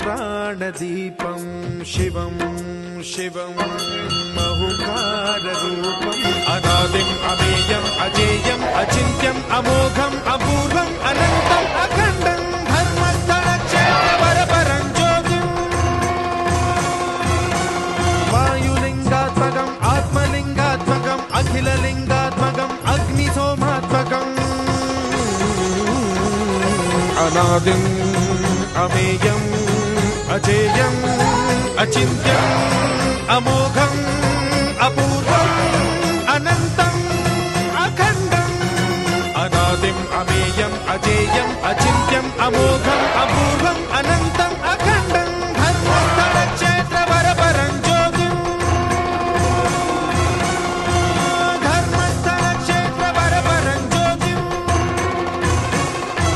प्राणदीपं शिवं शिवं बहुकाररूपम् अनादिम् अमेयम् अजेयम् अचिन्त्यम् अमोघम् अपूर्वम् अनन्तम् अखण्डम् धर्मस्थलक्षेत्रवरपरं ज्योतिम् वायुलिङ्गात्मकम् आत्मलिङ्गात्मकम् अखिललिङ्गात्मकम् अग्निसोमात्मकम् अनादिम् अमेयम् अजेयम् अचिन्त्यम् अमोघम् अपूर्वम् अनन्तम् अखण्डम् अनादिम् अमेयम् अजेयम् अचिन्त्यम् अमोघम्